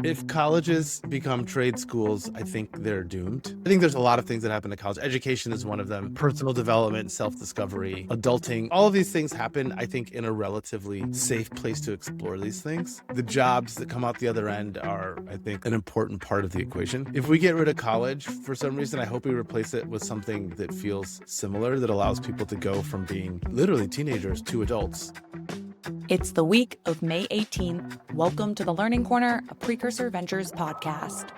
If colleges become trade schools, I think they're doomed. I think there's a lot of things that happen to college. Education is one of them. Personal development, self-discovery, adulting, all of these things happen, I think, in a relatively safe place to explore these things. The jobs that come out the other end are, I think, an important part of the equation. If we get rid of college, for some reason, I hope we replace it with something that feels similar, that allows people to go from being literally teenagers to adults. It's the week of May 18th. Welcome to the Learning Corner, a Precursor Ventures podcast.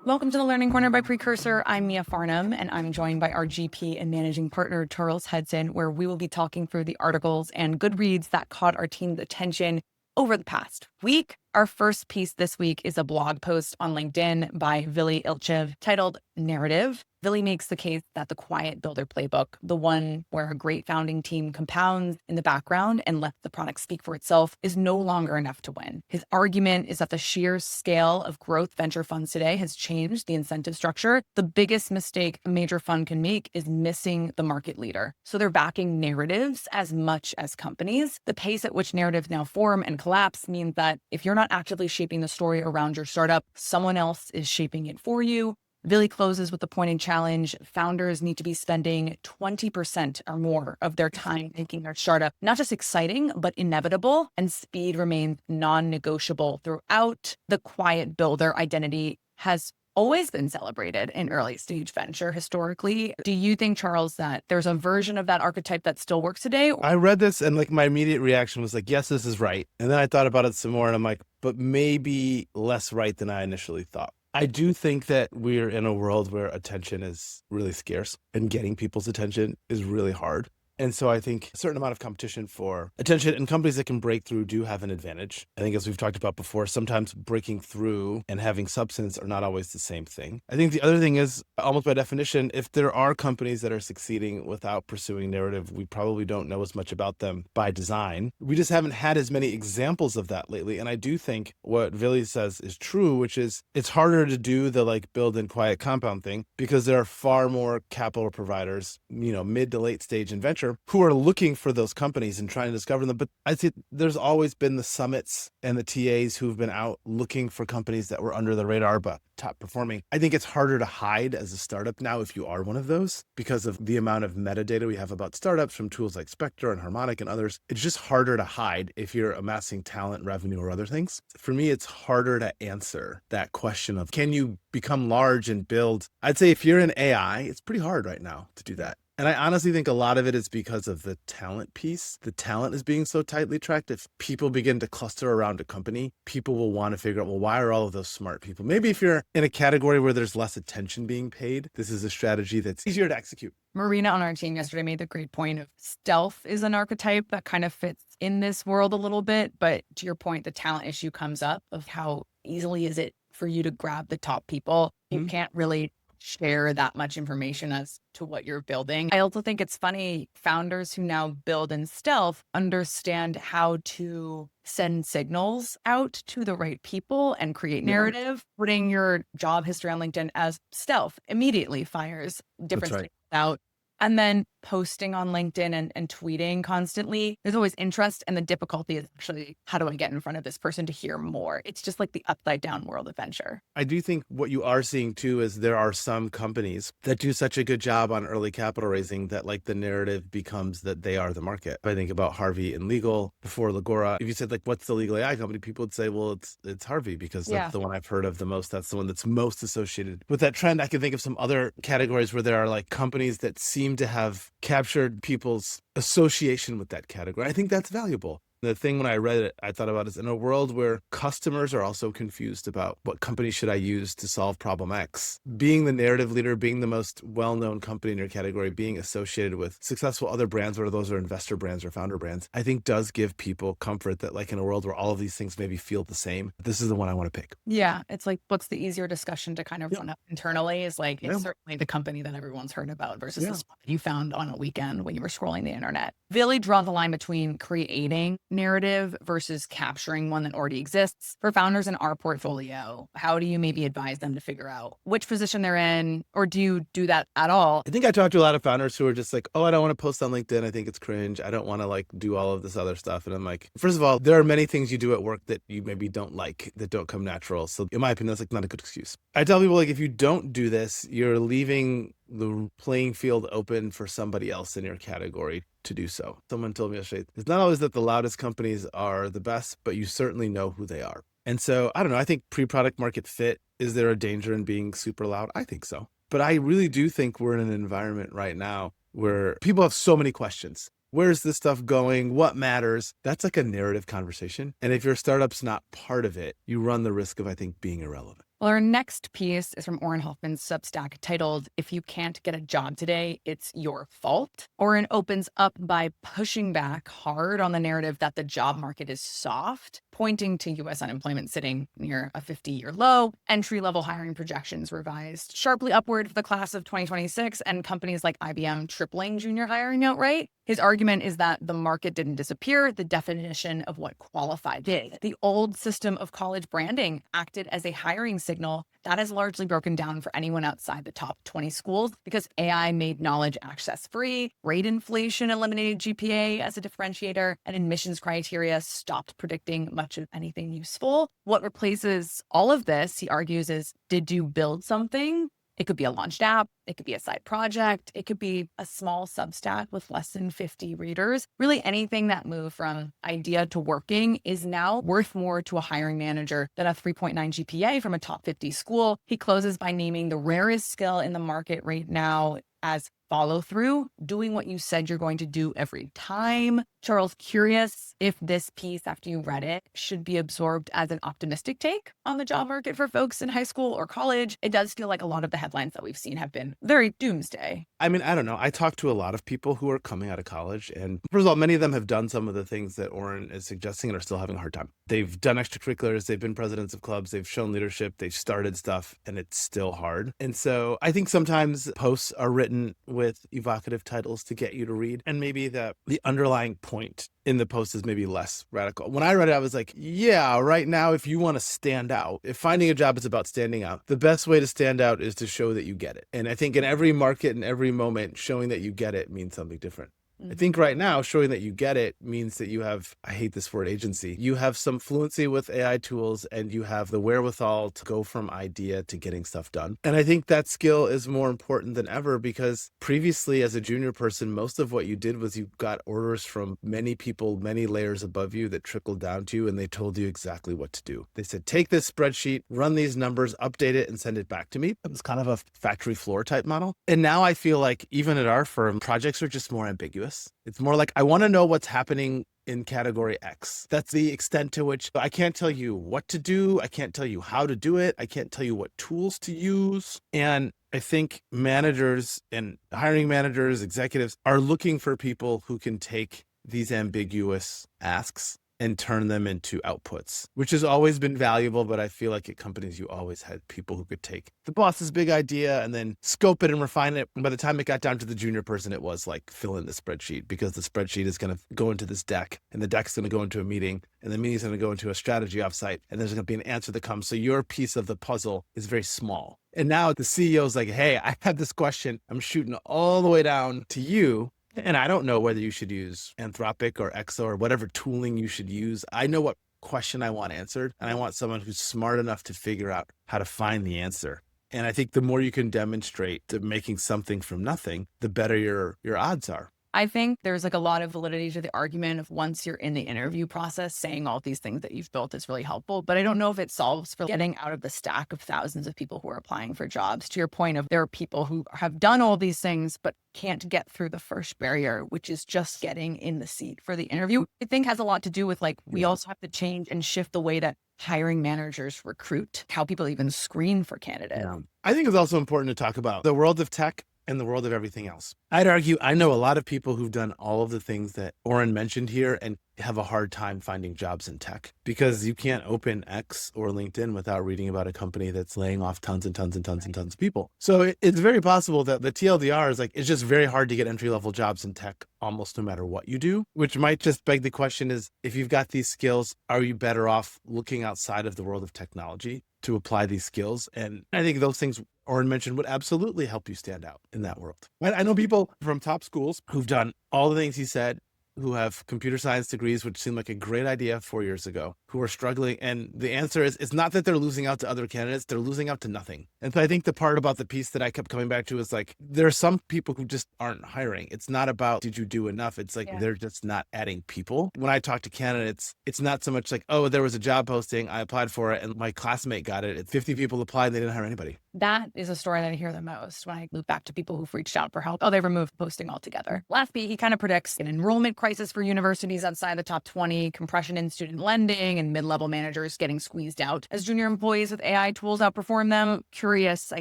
Welcome to the Learning Corner by Precursor. I'm Mia Farnham, and I'm joined by our GP and managing partner, Charles Hudson, where we will be talking through the articles and good reads that caught our team's attention over the past week. Our first piece this week is a blog post on LinkedIn by Vili Ilchev titled Narrative. Vili makes the case that the quiet builder playbook, the one where a great founding team compounds in the background and lets the product speak for itself, is no longer enough to win. His argument is that the sheer scale of growth venture funds today has changed the incentive structure. The biggest mistake a major fund can make is missing the market leader. So they're backing narratives as much as companies. The pace at which narratives now form and collapse means that if you're not actively shaping the story around your startup, someone else is shaping it for you. Vili closes with the pointed challenge. Founders need to be spending 20% or more of their time making their startup not just exciting, but inevitable, and speed remains non-negotiable throughout. The quiet builder identity has always been celebrated in early stage venture historically. Do you think, Charles, that there's a version of that archetype that still works today? I read this and my immediate reaction was like, yes, this is right. And then I thought about it some more and I'm like, but maybe less right than I initially thought. I do think that we're in a world where attention is really scarce and getting people's attention is really hard. And so I think a certain amount of competition for attention and companies that can break through do have an advantage. I think as we've talked about before, sometimes breaking through and having substance are not always the same thing. I think the other thing is, almost by definition, if there are companies that are succeeding without pursuing narrative, we probably don't know as much about them by design. We just haven't had as many examples of that lately. And I do think what Vili says is true, which is it's harder to do the build and quiet compound thing because there are far more capital providers, mid to late stage in venture who are looking for those companies and trying to discover them. But I'd say there's always been the summits and the TAs who've been out looking for companies that were under the radar, but top performing. I think it's harder to hide as a startup now if you are one of those because of the amount of metadata we have about startups from tools like Spectre and Harmonic and others. It's just harder to hide if you're amassing talent, revenue, or other things. For me, it's harder to answer that question of can you become large and build? I'd say if you're in AI, it's pretty hard right now to do that. And I honestly think a lot of it is because of the talent piece. The talent is being so tightly tracked. If people begin to cluster around a company, people will want to figure out, well, why are all of those smart people? Maybe if you're in a category where there's less attention being paid, this is a strategy that's easier to execute. Marina on our team yesterday made the great point of stealth is an archetype that kind of fits in this world a little bit. But to your point, the talent issue comes up of how easily is it for you to grab the top people. You can't really share that much information as to what you're building. I also think it's funny, founders who now build in stealth understand how to send signals out to the right people and create narrative. Putting your job history on LinkedIn as stealth immediately fires different signals out. And then posting on LinkedIn and tweeting constantly, there's always interest. And the difficulty is actually, how do I get in front of this person to hear more? It's just like the upside down world of venture. I do think what you are seeing too is there are some companies that do such a good job on early capital raising that the narrative becomes that they are the market. If I think about Harvey and legal before Legora, if you said what's the legal AI company, people would say, well, it's Harvey because that's the one I've heard of the most. That's the one that's most associated with that trend. I can think of some other categories where there are companies that seem to have captured people's association with that category. I think that's valuable. The thing when I read it, I thought about is in a world where customers are also confused about what company should I use to solve problem X, being the narrative leader, being the most well-known company in your category, being associated with successful other brands, whether those are investor brands or founder brands, I think does give people comfort that in a world where all of these things maybe feel the same, this is the one I want to pick. Yeah. It's what's the easier discussion to kind of run up internally is it's certainly the company that everyone's heard about versus the spot that you found on a weekend when you were scrolling the internet. Vili draws the line between creating narrative versus capturing one that already exists. For founders in our portfolio, how do you maybe advise them to figure out which position they're in, or do you do that at all? I think I talked to a lot of founders who are just like, oh, I don't want to post on LinkedIn. I think it's cringe. I don't want to like do all of this other stuff. And I'm like, first of all, there are many things you do at work that you maybe don't like, that don't come natural. So in my opinion, that's like not a good excuse. I tell people like, if you don't do this, you're leaving the playing field open for somebody else in your category to do so. Someone told me yesterday, it's not always that the loudest companies are the best, but you certainly know who they are. And so I don't know, I think pre-product market fit, is there a danger in being super loud? I think so. But I really do think we're in an environment right now where people have so many questions. Where's this stuff going? What matters? That's like a narrative conversation. And if your startup's not part of it, you run the risk of, I think, being irrelevant. Well, our next piece is from Auren Hoffman's Substack titled, "If You Can't Get a Job Today, It's Your Fault." Auren opens up by pushing back hard on the narrative that the job market is soft, pointing to U.S. unemployment sitting near a 50-year low, entry-level hiring projections revised sharply upward for the class of 2026, and companies like IBM tripling junior hiring outright. His argument is that the market didn't disappear. The definition of what qualified did. The old system of college branding acted as a hiring signal that has largely broken down for anyone outside the top 20 schools because AI made knowledge access free, rate inflation eliminated GPA as a differentiator, and admissions criteria stopped predicting much of anything useful. What replaces all of this, he argues, is, did you build something? It could be a launched app. It could be a side project. It could be a small Substack with less than 50 readers. Really anything that moved from idea to working is now worth more to a hiring manager than a 3.9 GPA from a top 50 school. He closes by naming the rarest skill in the market right now as follow through, doing what you said you're going to do every time. Charles, curious if this piece, after you read it, should be absorbed as an optimistic take on the job market for folks in high school or college. It does feel like a lot of the headlines that we've seen have been very doomsday. I mean, I don't know. I talked to a lot of people who are coming out of college, and first of all, many of them have done some of the things that Auren is suggesting and are still having a hard time. They've done extracurriculars, they've been presidents of clubs, they've shown leadership, they've started stuff, and it's still hard. And so I think sometimes posts are written with evocative titles to get you to read, and maybe the underlying point in the post is maybe less radical. When I read it, I was like, yeah, right now, if you want to stand out, if finding a job is about standing out, the best way to stand out is to show that you get it. And I think in every market and every moment, showing that you get it means something different. I think right now, showing that you get it means that you have, I hate this word, agency. You have some fluency with AI tools and you have the wherewithal to go from idea to getting stuff done. And I think that skill is more important than ever because previously as a junior person, most of what you did was you got orders from many people, many layers above you that trickled down to you and they told you exactly what to do. They said, take this spreadsheet, run these numbers, update it and send it back to me. It was kind of a factory floor type model. And now I feel like even at our firm, projects are just more ambiguous. It's more like, I want to know what's happening in category X. That's the extent to which I can't tell you what to do. I can't tell you how to do it. I can't tell you what tools to use. And I think managers and hiring managers, executives are looking for people who can take these ambiguous asks and turn them into outputs, which has always been valuable. But I feel like at companies, you always had people who could take the boss's big idea and then scope it and refine it. And by the time it got down to the junior person, it was like, fill in the spreadsheet because the spreadsheet is going to go into this deck and the deck's going to go into a meeting and the meeting's going to go into a strategy offsite. And there's going to be an answer that comes. So your piece of the puzzle is very small. And now the CEO's like, hey, I have this question. I'm shooting all the way down to you. And I don't know whether you should use Anthropic or Exo or whatever tooling you should use. I know what question I want answered, and I want someone who's smart enough to figure out how to find the answer. And I think the more you can demonstrate to making something from nothing, the better your odds are. I think there's like a lot of validity to the argument of once you're in the interview process, saying all these things that you've built is really helpful. But I don't know if it solves for getting out of the stack of thousands of people who are applying for jobs. To your point of there are people who have done all these things, but can't get through the first barrier, which is just getting in the seat for the interview. I think has a lot to do with like, we also have to change and shift the way that hiring managers recruit, how people even screen for candidates. I think it's also important to talk about the world of tech and the world of everything else. I'd argue I know a lot of people who've done all of the things that Auren mentioned here and have a hard time finding jobs in tech, because you can't open X or LinkedIn without reading about a company that's laying off tons and tons and tons and tons of people. So it's very possible that the TLDR is like, it's just very hard to get entry-level jobs in tech almost no matter what you do, which might just beg the question is, if you've got these skills, are you better off looking outside of the world of technology to apply these skills? And I think those things Auren mentioned would absolutely help you stand out in that world. I know people from top schools who've done all the things he said, who have computer science degrees, which seemed like a great idea 4 years ago, who are struggling. And the answer is, it's not that they're losing out to other candidates, they're losing out to nothing. And so I think the part about the piece that I kept coming back to is like, there are some people who just aren't hiring. It's not about, did you do enough? It's like, they're just not adding people. When I talk to candidates, it's not so much like, oh, there was a job posting, I applied for it, and my classmate got it. 50 people applied, they didn't hire anybody. That is a story that I hear the most when I loop back to people who've reached out for help. Oh, they removed posting altogether. Last beat, he kind of predicts an enrollment crisis for universities outside the top 20, compression in student lending, and mid-level managers getting squeezed out as junior employees with AI tools outperform them. Curious, I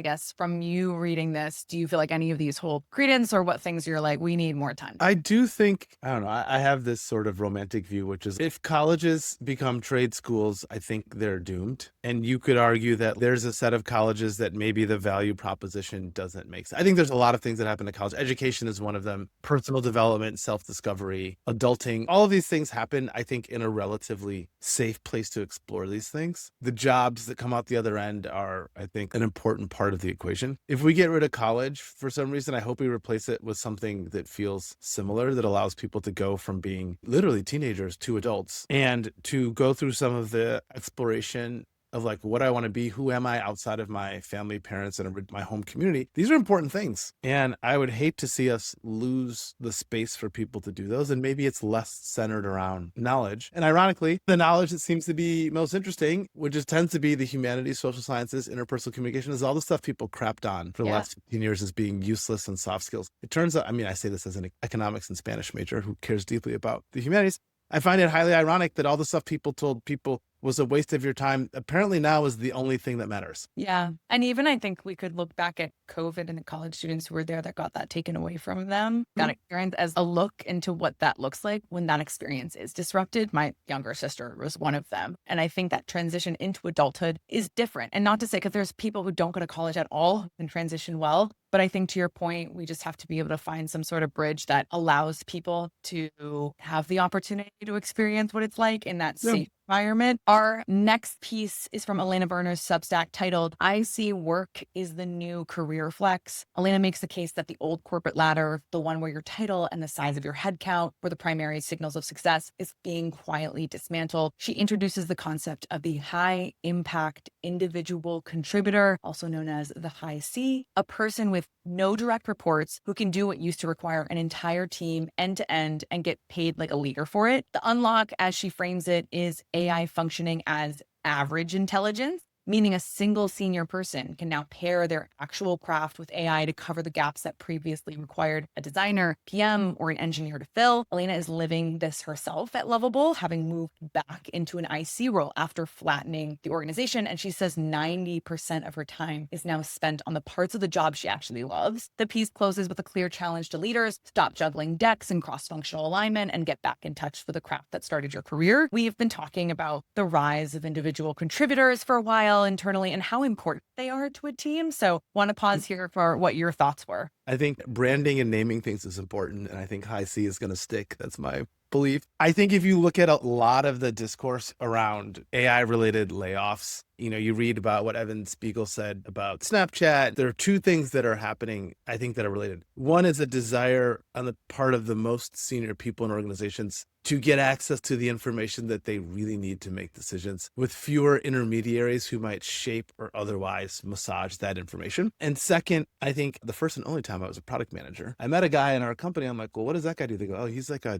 guess, from you reading this, do you feel like any of these hold credence, or what things you're like, we need more time? I do think, I don't know, I have this sort of romantic view, which is if colleges become trade schools, I think they're doomed. And you could argue that there's a set of colleges that maybe the value proposition doesn't make sense. I think there's a lot of things that happen to college. Education is one of them. Personal development, self-discovery, adulting, all of these things happen, I think, in a relatively safe place to explore these things. The jobs that come out the other end are, I think, an important part of the equation. If we get rid of college for some reason, I hope we replace it with something that feels similar, that allows people to go from being literally teenagers to adults and to go through some of the exploration of like, what I want to be, who am I outside of my family, parents, and my home community. These are important things. And I would hate to see us lose the space for people to do those. And maybe it's less centered around knowledge. And ironically, the knowledge that seems to be most interesting, which is tends to be the humanities, social sciences, interpersonal communication, is all the stuff people crapped on for the last 15 years as being useless and soft skills. It turns out, I mean, I say this as an economics and Spanish major who cares deeply about the humanities. I find it highly ironic that all the stuff people told people was a waste of your time apparently now is the only thing that matters. Yeah. And even I think we could look back at COVID and the college students who were there that got that taken away from them, that experience as a look into what that looks like when that experience is disrupted. My younger sister was one of them. And I think that transition into adulthood is different. And not to say, because there's people who don't go to college at all and transition well. But I think to your point, we just have to be able to find some sort of bridge that allows people to have the opportunity to experience what it's like in that safe environment. Our next piece is from Elena Berner's Substack titled, I See Work is the New Career Flex. Elena makes the case that the old corporate ladder, the one where your title and the size of your headcount were the primary signals of success, is being quietly dismantled. She introduces the concept of the high impact individual contributor, also known as the high C, a person with no direct reports who can do what used to require an entire team end to end and get paid like a leader for it. The unlock, as she frames it, is AI functioning as average intelligence, meaning a single senior person can now pair their actual craft with AI to cover the gaps that previously required a designer, PM, or an engineer to fill. Elena is living this herself at Lovable, having moved back into an IC role after flattening the organization. And she says 90% of her time is now spent on the parts of the job she actually loves. The piece closes with a clear challenge to leaders: stop juggling decks and cross-functional alignment and get back in touch with the craft that started your career. We've been talking about the rise of individual contributors for a while internally and how important they are to a team. So want to pause here for what your thoughts were. I think branding and naming things is important. And I think high C is going to stick. That's my belief. I think if you look at a lot of the discourse around AI related layoffs, you read about what Evan Spiegel said about Snapchat. There are two things that are happening, I think, that are related. One is a desire on the part of the most senior people in organizations to get access to the information that they really need to make decisions with fewer intermediaries who might shape or otherwise massage that information. And second, I think the first and only time I was a product manager, I met a guy in our company. I'm like, well, what does that guy do? They go, oh, he's like our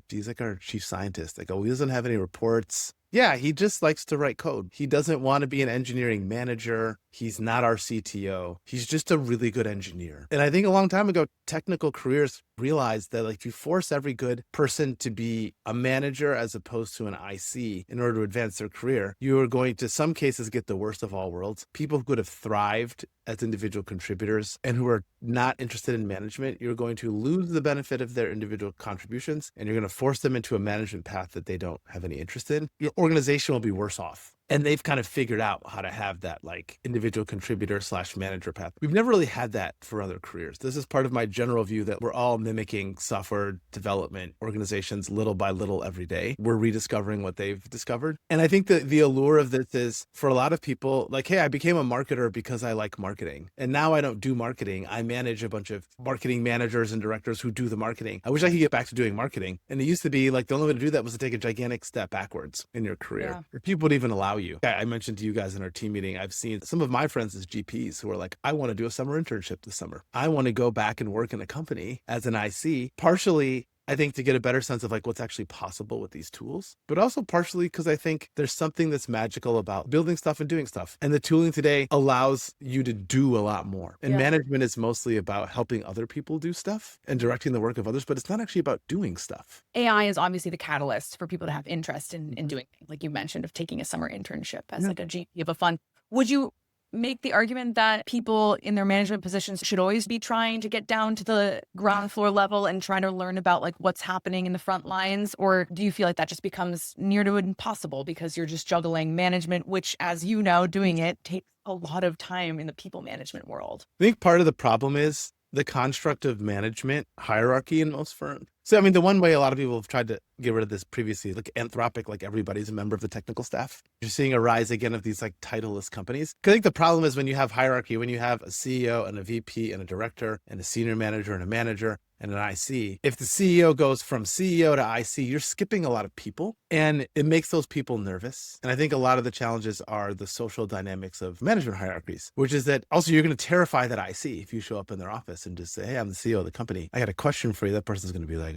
chief scientist. I go, well, he doesn't have any reports. Yeah, he just likes to write code. He doesn't want to be an engineering manager. He's not our CTO. He's just a really good engineer. And I think a long time ago, technical careers realized that like if you force every good person to be a manager as opposed to an IC in order to advance their career, you are going to some cases get the worst of all worlds. People who could have thrived as individual contributors and who are not interested in management, you're going to lose the benefit of their individual contributions, and you're going to force them into a management path that they don't have any interest in. Your organization will be worse off. And they've kind of figured out how to have that like individual contributor / manager path. We've never really had that for other careers. This is part of my general view that we're all mimicking software development organizations little by little every day. We're rediscovering what they've discovered. And I think that the allure of this is for a lot of people, like, hey, I became a marketer because I like marketing. And now I don't do marketing. I manage a bunch of marketing managers and directors who do the marketing. I wish I could get back to doing marketing. And it used to be like the only way to do that was to take a gigantic step backwards in your career. If people would even allow you. I mentioned to you guys in our team meeting, I've seen some of my friends as GPs who are like, I want to do a summer internship this summer. I want to go back and work in a company as an IC, partially I think to get a better sense of like what's actually possible with these tools, but also partially because I think there's something that's magical about building stuff and doing stuff. And the tooling today allows you to do a lot more. And management is mostly about helping other people do stuff and directing the work of others, but it's not actually about doing stuff. AI is obviously the catalyst for people to have interest in doing things, like you mentioned, of taking a summer internship as like a GP of a fund. Would you make the argument that people in their management positions should always be trying to get down to the ground floor level and try to learn about like what's happening in the front lines? Or do you feel like that just becomes near to impossible because you're just juggling management, which, as you know, doing it takes a lot of time in the people management world? I think part of the problem is the construct of management hierarchy in most firms. So, I mean, the one way a lot of people have tried to get rid of this previously, like Anthropic, like everybody's a member of the technical staff. You're seeing a rise again of these like titleless companies. I think the problem is when you have hierarchy, when you have a CEO and a VP and a director and a senior manager and a manager and an IC, if the CEO goes from CEO to IC, you're skipping a lot of people and it makes those people nervous. And I think a lot of the challenges are the social dynamics of management hierarchies, which is that also you're going to terrify that IC if you show up in their office and just say, hey, I'm the CEO of the company. I got a question for you. That person's going to be like,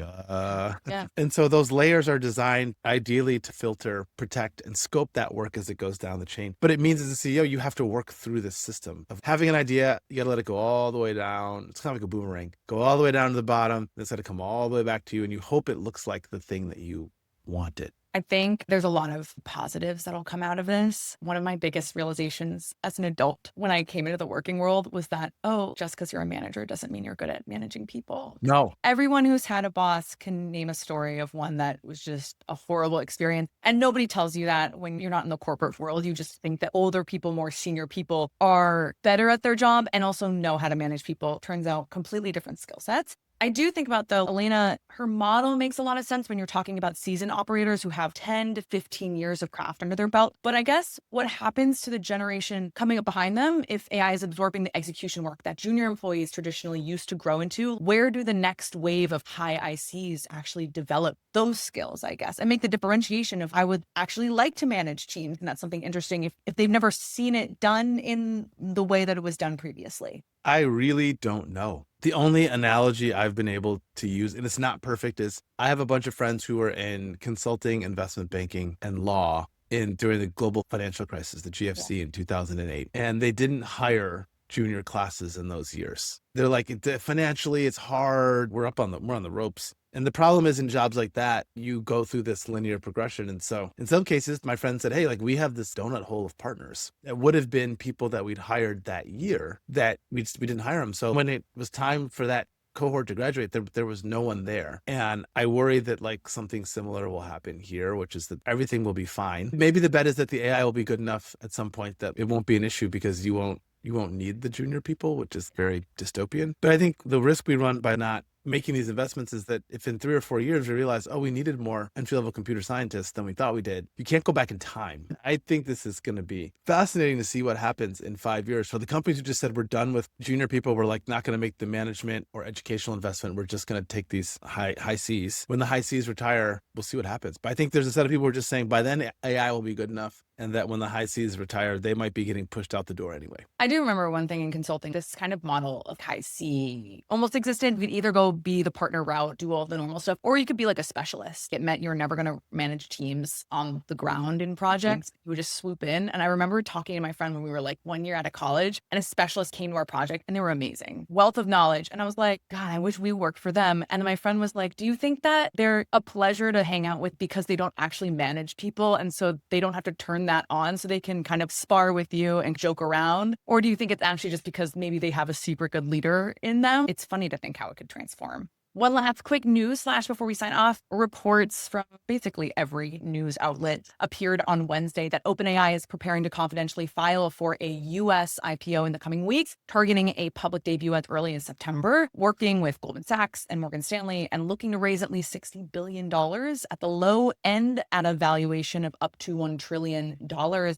And so those layers are designed ideally to filter, protect, and scope that work as it goes down the chain. But it means as a CEO, you have to work through this system of having an idea. You got to let it go all the way down. It's kind of like a boomerang. Go all the way down to the bottom. Then it's got to come all the way back to you. And you hope it looks like the thing that you wanted. I think there's a lot of positives that'll come out of this. One of my biggest realizations as an adult when I came into the working world was that, oh, just because you're a manager doesn't mean you're good at managing people. No. Everyone who's had a boss can name a story of one that was just a horrible experience. And nobody tells you that when you're not in the corporate world. You just think that older people, more senior people are better at their job and also know how to manage people. Turns out completely different skill sets. I do think about, though, Elena, her model makes a lot of sense when you're talking about seasoned operators who have 10 to 15 years of craft under their belt. But I guess what happens to the generation coming up behind them if AI is absorbing the execution work that junior employees traditionally used to grow into? Where do the next wave of high ICs actually develop those skills, I guess, and make the differentiation of I would actually like to manage teams? And that's something interesting if they've never seen it done in the way that it was done previously. I really don't know. The only analogy I've been able to use, and it's not perfect, is I have a bunch of friends who were in consulting, investment banking, and law during the global financial crisis, the GFC in 2008. And they didn't hire junior classes in those years. They're like, financially, it's hard. We're on the ropes. And the problem is in jobs like that, you go through this linear progression. And so in some cases, my friend said, hey, like we have this donut hole of partners that would have been people that we'd hired that year that we didn't hire them. So when it was time for that cohort to graduate, there was no one there. And I worry that like something similar will happen here, which is that everything will be fine. Maybe the bet is that the AI will be good enough at some point that it won't be an issue because you won't need the junior people, which is very dystopian. But I think the risk we run by not making these investments is that if in 3 or 4 years we realize, oh, we needed more entry-level computer scientists than we thought we did, you can't go back in time. I think this is going to be fascinating to see what happens in 5 years. For the companies who just said we're done with junior people, we're like not going to make the management or educational investment. We're just going to take these high Cs. When the high Cs retire, we'll see what happens. But I think there's a set of people who are just saying by then AI will be good enough and that when the high Cs retire, they might be getting pushed out the door anyway. I do remember one thing in consulting, this kind of model of high C almost existed. You could either go be the partner route, do all the normal stuff, or you could be like a specialist. It meant you're never going to manage teams on the ground in projects. You would just swoop in. And I remember talking to my friend when we were like 1 year out of college, and a specialist came to our project and they were amazing. Wealth of knowledge. And I was like, God, I wish we worked for them. And my friend was like, do you think that they're a pleasure to hang out with because they don't actually manage people? And so they don't have to turn that on so they can kind of spar with you and joke around? Or do you think it's actually just because maybe they have a super good leader in them? It's funny to think how it could transform. One last quick news flash before we sign off. Reports from basically every news outlet appeared on Wednesday that OpenAI is preparing to confidentially file for a US IPO in the coming weeks, targeting a public debut as early as September, working with Goldman Sachs and Morgan Stanley, and looking to raise at least $60 billion at the low end at a valuation of up to $1 trillion.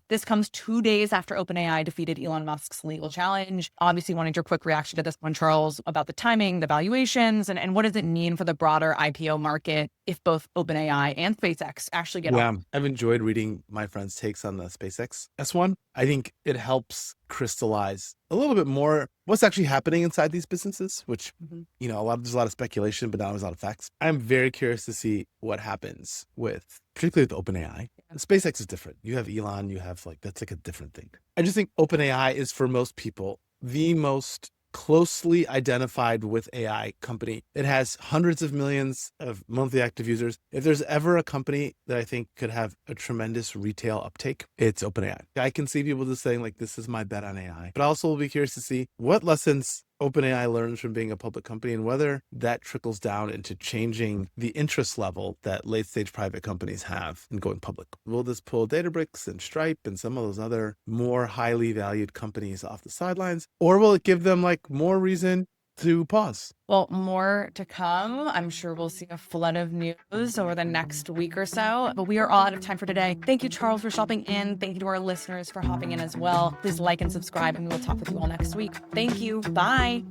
This comes 2 days after OpenAI defeated Elon Musk's legal challenge. Obviously, wanted your quick reaction to this one, Charles, about the timing, the valuations, and what does it mean for the broader IPO market if both OpenAI and SpaceX actually get on? I've enjoyed reading my friends' takes on the SpaceX S1. I think it helps crystallize a little bit more what's actually happening inside these businesses, which, there's a lot of speculation, but now there's a lot of facts. I'm very curious to see what happens particularly with OpenAI. And SpaceX is different. You have Elon, that's like a different thing. I just think OpenAI is, for most people, the most closely identified with AI company. It has hundreds of millions of monthly active users. If there's ever a company that I think could have a tremendous retail uptake, it's OpenAI. I can see people just saying like, this is my bet on AI, but I also will be curious to see what lessons OpenAI learns from being a public company and whether that trickles down into changing the interest level that late stage private companies have in going public. Will this pull Databricks and Stripe and some of those other more highly valued companies off the sidelines? Or will it give them more reason to pause? Well, more to come. I'm sure we'll see a flood of news over the next week or so, but we are all out of time for today. Thank you, Charles, for stopping in. Thank you to our listeners for hopping in as well. Please like and subscribe, and we'll talk with you all next week. Thank you. Bye.